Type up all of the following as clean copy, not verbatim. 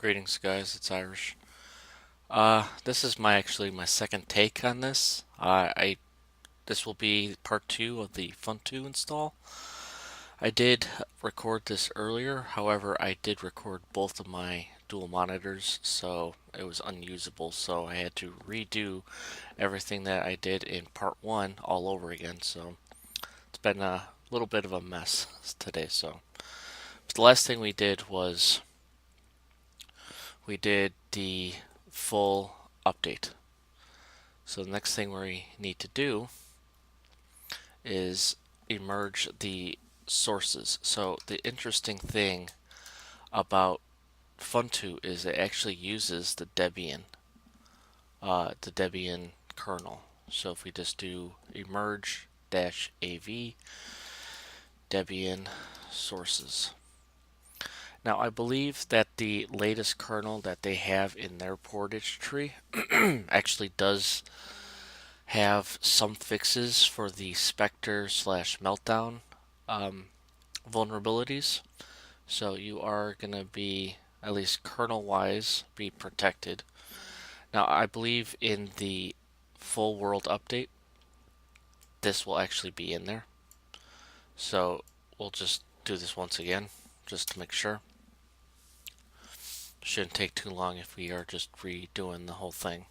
Greetings, guys. It's Irish. This is actually my second take on this. This will be part two of the Funtoo install. I did record this earlier. However, I did record both of my dual monitors, so it was unusable. So I had to redo everything that I did in part one all over again. So it's been a little bit of a mess today. But the last thing we did was we did the full update. So the next thing we need to do is emerge the sources. So the interesting thing about Funtoo is it actually uses the Debian kernel. So if we just do emerge -av Debian sources. Now I believe that the latest kernel that they have in their portage tree actually does have some fixes for the Spectre/Meltdown vulnerabilities. So you are going to be, at least kernel-wise, be protected. Now I believe in the full world update, this will actually be in there. So we'll just do this once again, just to make sure. Shouldn't take too long if we are just redoing the whole thing.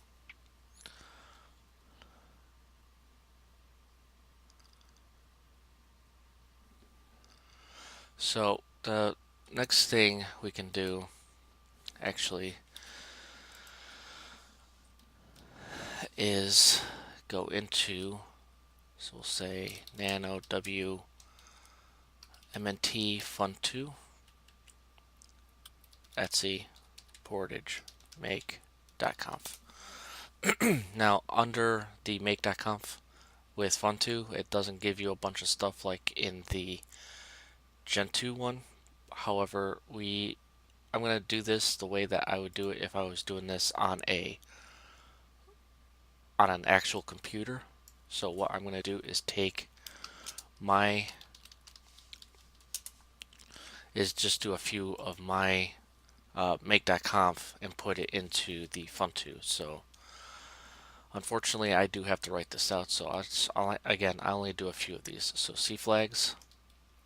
So the next thing we can do actually is go into, so we'll say nano w mnt funtoo etsy portage make.conf. Now under the make.conf with Funtoo, it doesn't give you a bunch of stuff like in the Gentoo one. However, I'm going to do this the way that I would do it if I was doing this on an actual computer. So what I'm going to do is just do a few of my make.conf and put it into the Funtoo. So unfortunately, I do have to write this out. So I only do a few of these. So cflags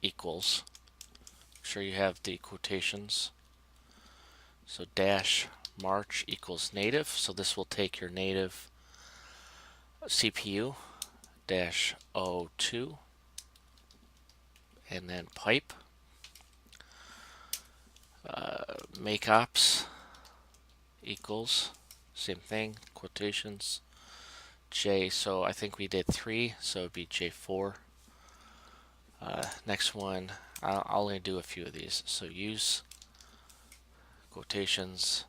equals, make sure you have the quotations. So -march equals native. So this will take your native CPU -02 and then pipe makeops equals same thing, quotations J. So I think we did 3, so it'd be J4. Next one, I'll only do a few of these. So use quotations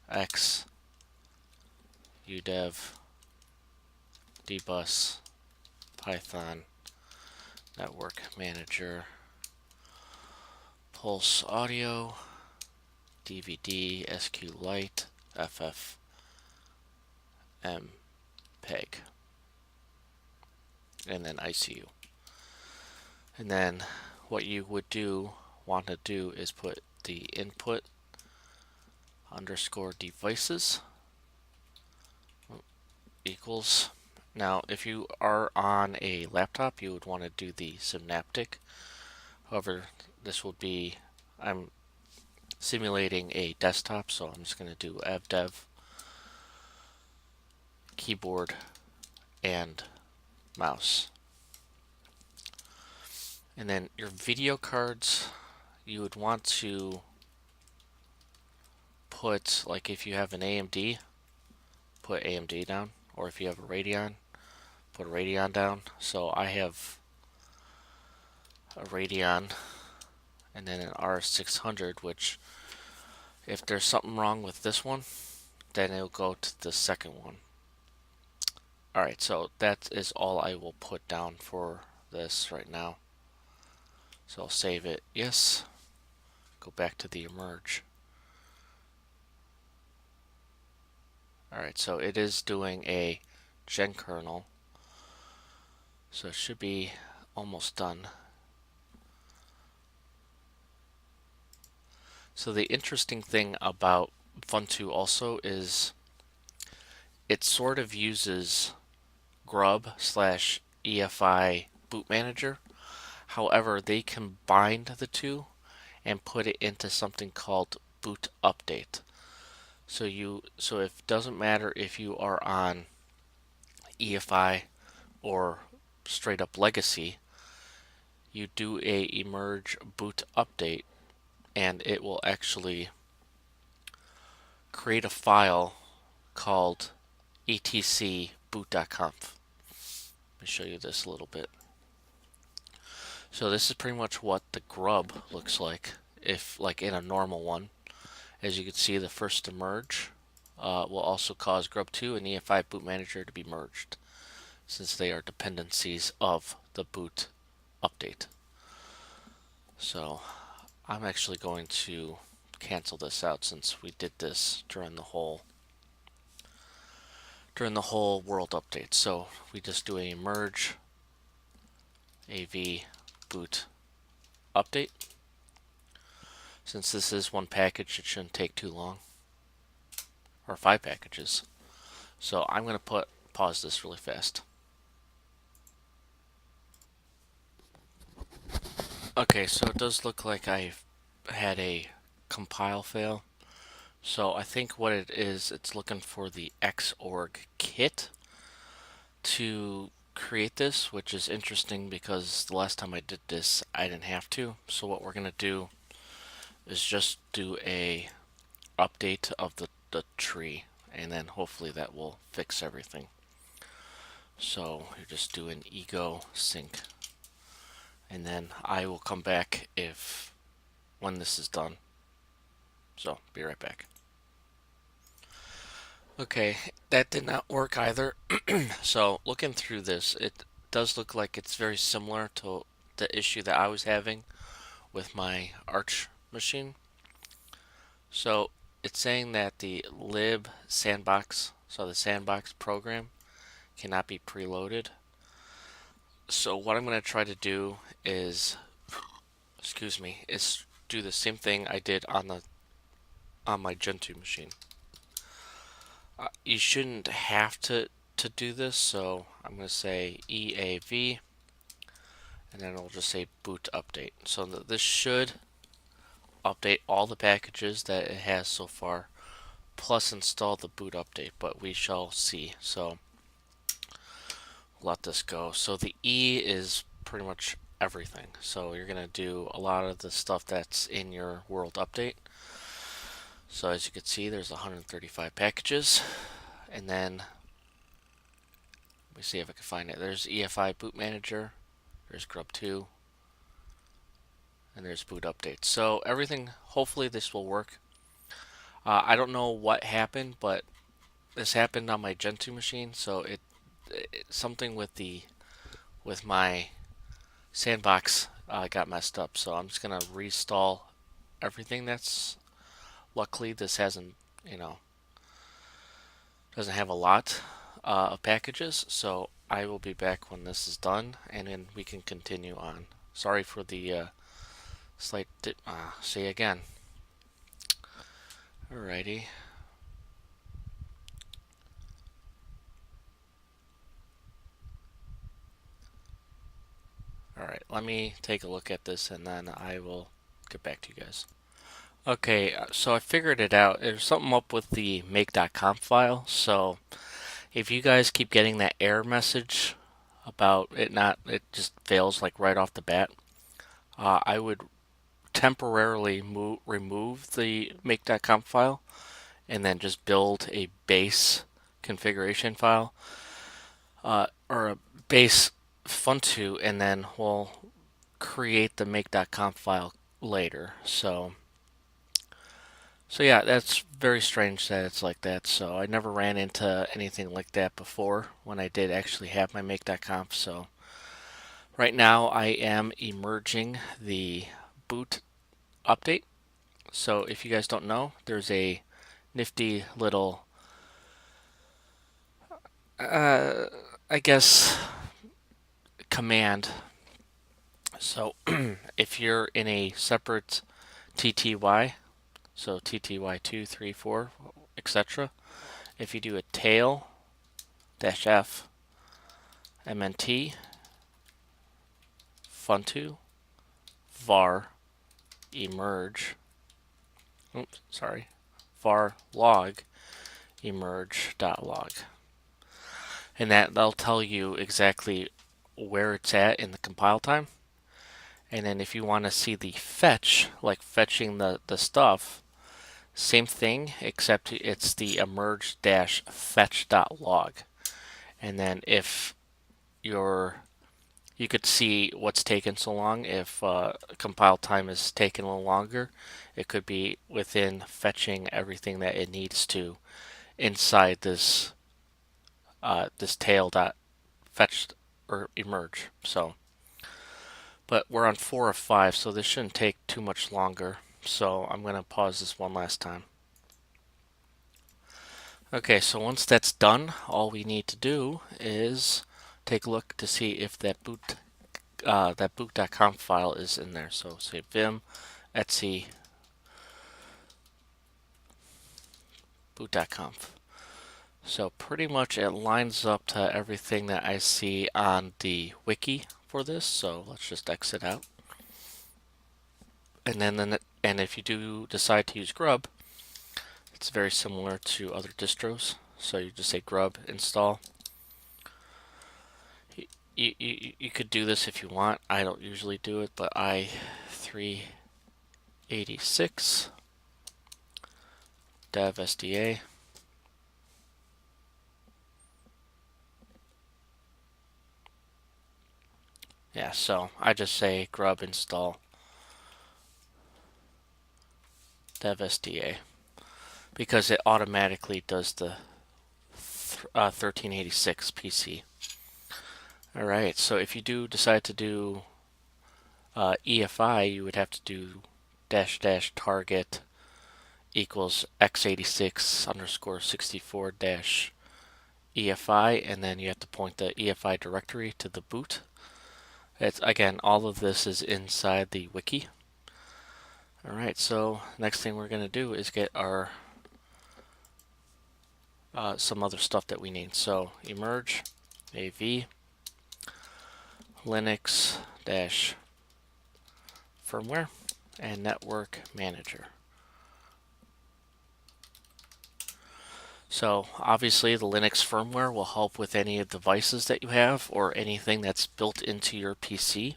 X udev dbus Python network manager pulse audio DVD SQLite FF MPEG and then ICU. And then what you would want to do is put the input _devices equals. Now if you are on a laptop, you would want to do the Synaptic. However, this will be, I'm simulating a desktop, so I'm just going to do avdev keyboard and mouse. And then your video cards, you would want to put, like if you have an AMD, put AMD down, or if you have a Radeon, put a Radeon down. So I have a Radeon and then an R600, which if there's something wrong with this one, then it'll go to the second one. Alright, so that is all I will put down for this right now. So I'll save it, yes, go back to the emerge. Alright, so it is doing a gen kernel, so it should be almost done. So the interesting thing about Funtoo also is it sort of uses grub slash EFI boot manager. However, they combined the two and put it into something called boot update. So it doesn't matter if you are on EFI or straight up legacy, you do a emerge boot update and it will actually create a file called etc boot.conf. Let me show you this a little bit. So this is pretty much what the grub looks like if like in a normal one. As you can see, the first to merge will also cause grub2 and EFI boot manager to be merged, since they are dependencies of the boot update. So I'm actually going to cancel this out since we did this during the whole world update. So we just do a merge av boot update. Since this is one package, it shouldn't take too long, or 5 packages. So I'm going to pause this really fast. Okay, so it does look like I had a compile fail. So I think what it is, it's looking for the Xorg kit to create this, which is interesting because the last time I did this, I didn't have to. So what we're going to do is just do a update of the tree, and then hopefully that will fix everything. So you just do an ego sync, and then I will come back when this is done. So be right back. Okay, that did not work either. So looking through this, it does look like it's very similar to the issue that I was having with my Arch machine. So it's saying that the lib sandbox, so the sandbox program, cannot be preloaded. So what I'm going to try to do is, is do the same thing I did on my Gen 2 machine. You shouldn't have to do this, so I'm going to say EAV, and then I'll just say boot update. So this should update all the packages that it has so far, plus install the boot update, but we shall see. So let this go. So the E is pretty much everything. So you're going to do a lot of the stuff that's in your world update. So as you can see, there's 135 packages, and then let me see if I can find it. There's EFI boot manager, there's grub2, and there's boot update. So everything, hopefully this will work. I don't know what happened, but this happened on my Gen 2 machine, so it something with my sandbox got messed up. So I'm just gonna reinstall everything. That's luckily this hasn't, doesn't have a lot of packages. So I will be back when this is done, and then we can continue on. Sorry for the slight dip. See you again. Alrighty. Alright, let me take a look at this and then I will get back to you guys. Okay, so I figured it out. There's something up with the make.conf file. So if you guys keep getting that error message about it just fails like right off the bat, I would temporarily remove the make.conf file and then just build a base configuration file or a base Funtoo, and then we'll create the make.conf file later. So yeah, that's very strange that it's like that. So I never ran into anything like that before when I did actually have my make.conf. So right now I am emerging the boot update. So if you guys don't know, there's a nifty little, I guess, command. So if you're in a separate TTY, So tty2, 3, 4, etc. If you do a tail -f mnt funtoo var emerge, oops, sorry, var log emerge.log, and that'll tell you exactly where it's at in the compile time. And then if you want to see the fetch, like fetching the stuff, same thing, except it's the emerge-fetch.log. And then if you could see what's taken so long. If compile time is taking a little longer, it could be within fetching everything that it needs to inside this this tail dot fetch or emerge. So, but we're on 4 of 5, so this shouldn't take too much longer. So I'm going to pause this one last time. Okay, so once that's done, all we need to do is take a look to see if that boot.conf file is in there. So say vim etc boot.conf. So pretty much it lines up to everything that I see on the wiki for this. So let's just exit out. And then if you do decide to use grub, it's very similar to other distros. So you just say grub install. You could do this if you want. I don't usually do it, but i386 dev sda. Yeah, so I just say grub install dev sda because it automatically does the 1386 PC. Alright, so if you do decide to do EFI, you would have to do -- target equals x86_64 EFI, and then you have to point the EFI directory to the boot. It's, again, all of this is inside the wiki. Alright, so next thing we're going to do is get our some other stuff that we need. So emerge AV Linux -firmware and network manager. So obviously the Linux firmware will help with any of the devices that you have or anything that's built into your PC.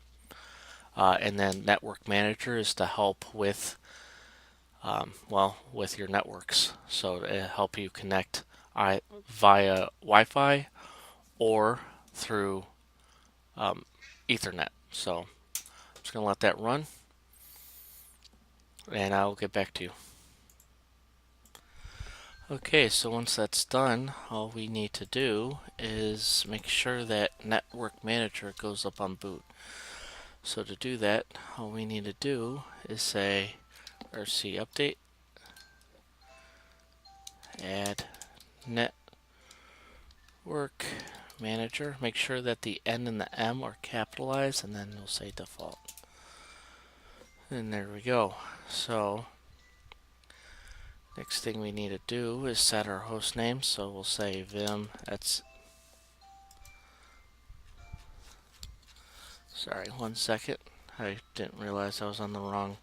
And then network manager is to help with with your networks. So it'll help you connect via Wi-Fi or through Ethernet. So I'm just going to let that run and I'll get back to you. Okay, so once that's done, all we need to do is make sure that Network Manager goes up on boot. So to do that, all we need to do is say rc update, add Network Manager. Make sure that the N and the M are capitalized, and then we'll say default. And there we go. So next thing we need to do is set our host name. So we'll say vim sorry, 1 second. I didn't realize I was on the wrong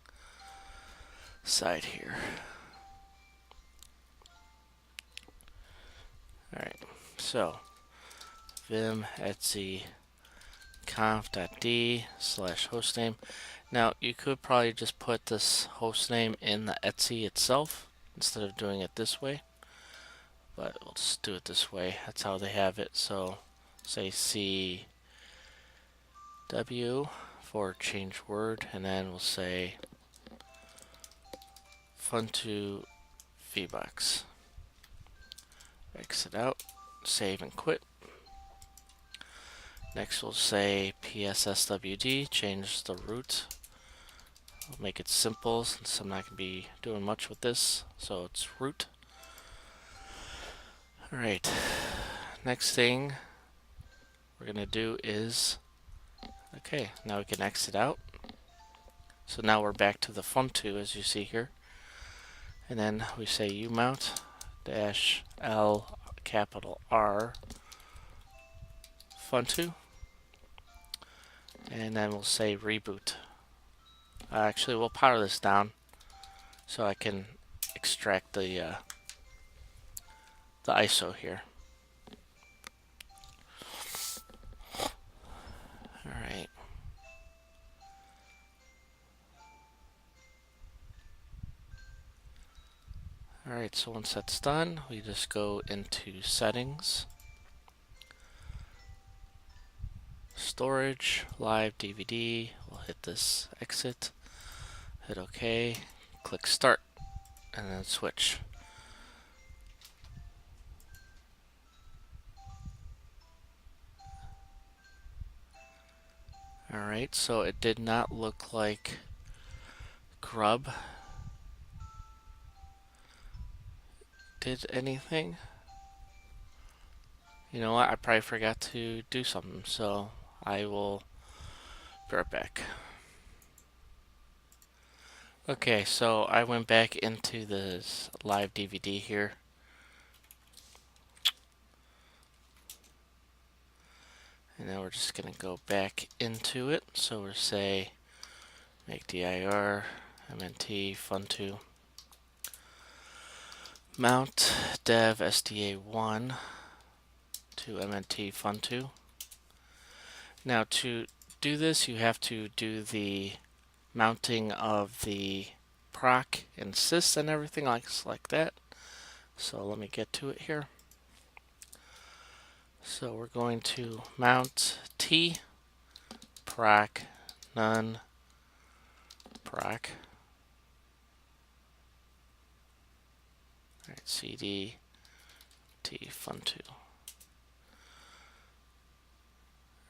side here. Alright, so vim etc conf.d/hostname. Now you could probably just put this hostname in the etc itself instead of doing it this way, but we'll just do it this way. That's how they have it. So say cw for change word, and then we'll say Funtoo vbox. Exit out, save and quit. Next we'll say psswd, change the root. We'll make it simple since I'm not going to be doing much with this. So it's root. Alright, next thing we're going to do is, okay, now we can exit out. So now we're back to the Funtoo as you see here. And then we say umount dash L capital R Funtoo. And then we'll say reboot. Actually, we'll power this down so I can extract the ISO here. Alright. Alright, so once that's done, we just go into settings, storage, live DVD, we'll hit this exit, hit OK, click start, and then switch. Alright, so it did not look like Grub did anything. You know what, I probably forgot to do something, so I will be right back. Okay, so I went back into this live DVD here. And now we're just going to go back into it. So we'll say make dir mnt funtoo mount dev sda1 to mnt funtoo. Now to do this, you have to do the mounting of the proc and sys and everything like that. So let me get to it here. So we're going to mount t proc none proc. Alright, cd t funtoo.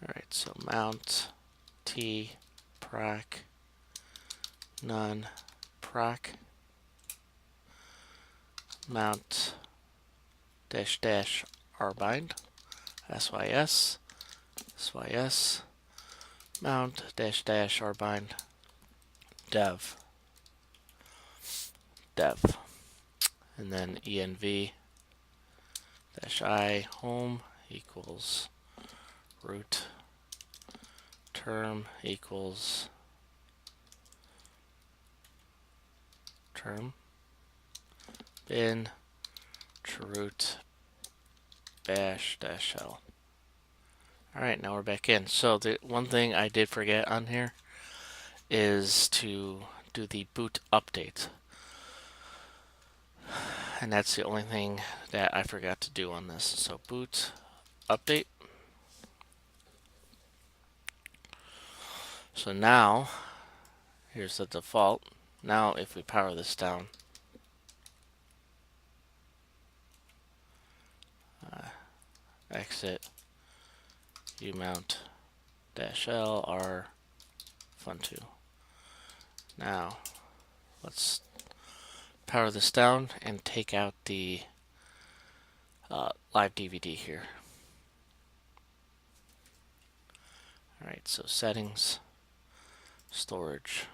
Alright, so mount t proc none proc mount dash dash rbind sys mount dash dash rbind dev and then env dash I home equals root term equals term bin root bash dash l. Alright, now we're back in. So the one thing I did forget on here is to do the boot update. And that's the only thing that I forgot to do on this. So boot update. So now, here's the default. Now if we power this down, exit umount dash L R Funtoo. Now let's power this down and take out the live DVD here. Alright, so settings, storage,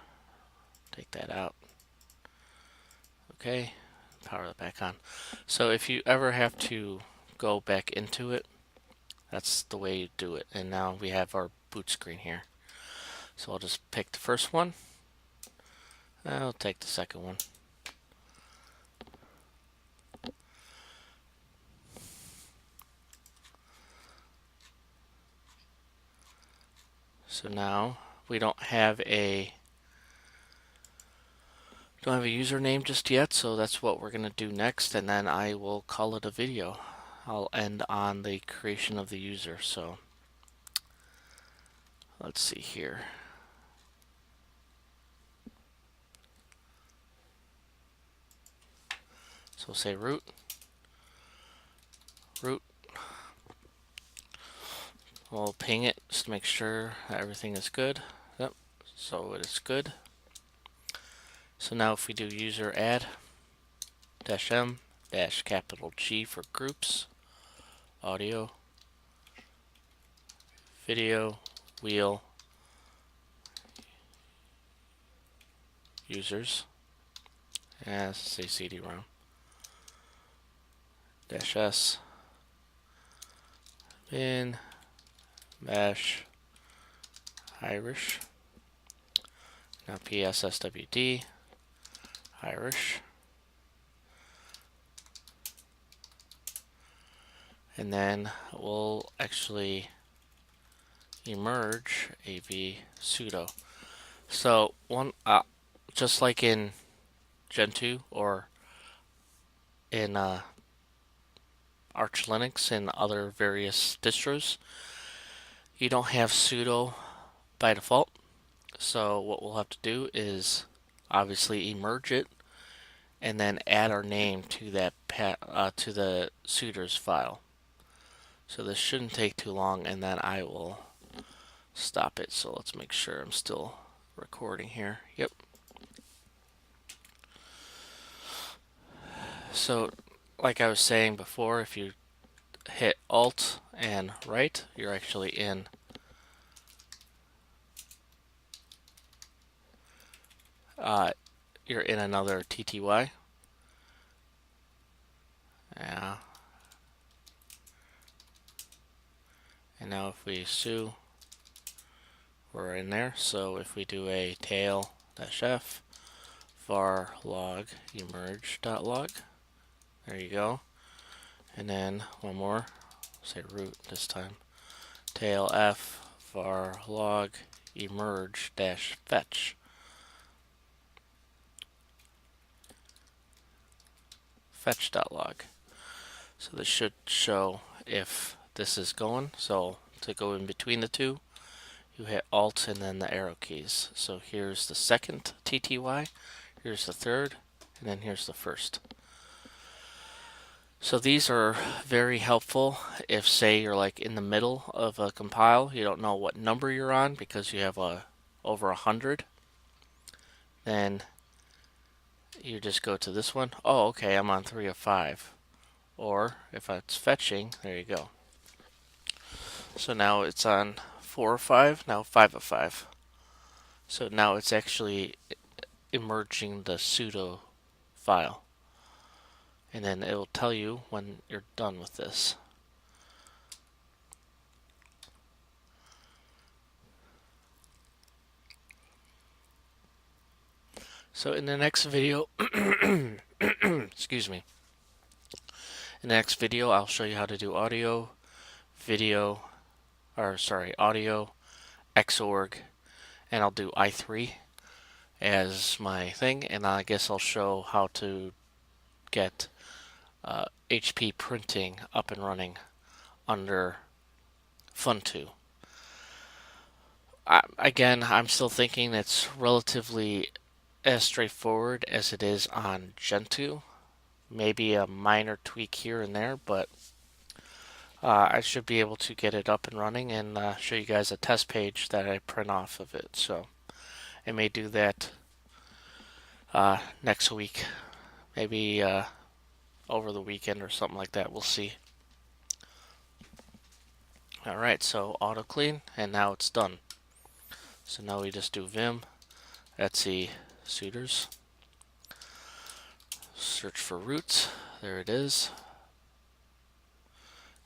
take that out. Okay, power that back on. So if you ever have to go back into it, that's the way you do it. And now we have our boot screen here. So I'll just pick the first one. I'll take the second one. So now we don't have a username just yet, so that's what we're going to do next, and then I will call it a video. I'll end on the creation of the user. So let's see here. So we'll say root. We'll ping it just to make sure that everything is good. Yep, so it is good. So now if we do user add -m -G for groups, audio, video, wheel, users, and let's say cd-rom -s bin bash Irish. Now psswd Irish. And then we'll actually emerge av sudo. So just like in Gentoo or in Arch Linux and other various distros, you don't have sudo by default. So what we'll have to do is obviously emerge it and then add our name to that to the suitors file. So this shouldn't take too long, and then I will stop it. So let's make sure I'm still recording here. Yep. So like I was saying before, if you hit Alt and right, you're actually in you're in another TTY. Yeah. And now if we su, we're in there. So if we do a tail-f var log emerge.log, there you go. And then one more, say root this time, tail f var log emerge dash fetch. Fetch.log. So this should show if this is going. So to go in between the two, you hit Alt and then the arrow keys. So here's the second TTY, here's the third, and then here's the first. So these are very helpful if, say, you're like in the middle of a compile, you don't know what number you're on because you have over 100. Then you just go to this one. Oh, okay, I'm on 3 of 5. Or if it's fetching, there you go. So now it's on 4 of 5, now 5 of 5. So now it's actually emerging the sudo file. And then it will tell you when you're done with this. So in the next video, excuse me. In the next video, I'll show you how to do audio, video, audio, Xorg, and I'll do i3 as my thing, and I guess I'll show how to get HP printing up and running under Funtoo. Again, I'm still thinking it's relatively as straightforward as it is on Gentoo. Maybe a minor tweak here and there, but I should be able to get it up and running and show you guys a test page that I print off of it. So I may do that next week, maybe over the weekend or something like that. We'll see. Alright, so auto clean, and now it's done. So now we just do vim etsy suitors, search for root, there it is.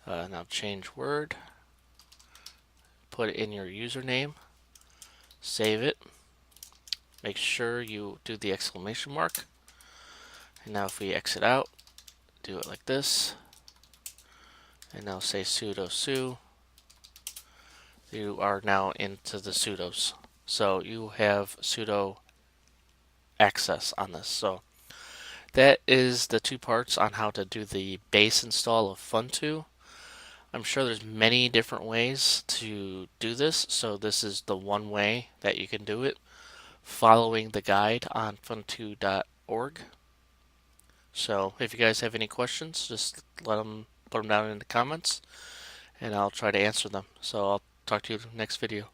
Now change word, put in your username, save it, make sure you do the exclamation mark, and now if we exit out, do it like this, and now say sudo su. You are now into the sudos, so you have sudo access on this. So that is the two parts on how to do the base install of Funtoo. I'm sure there's many different ways to do this, so this is the one way that you can do it, following the guide on funtoo.org. So if you guys have any questions, just put them down in the comments, and I'll try to answer them. So I'll talk to you next video.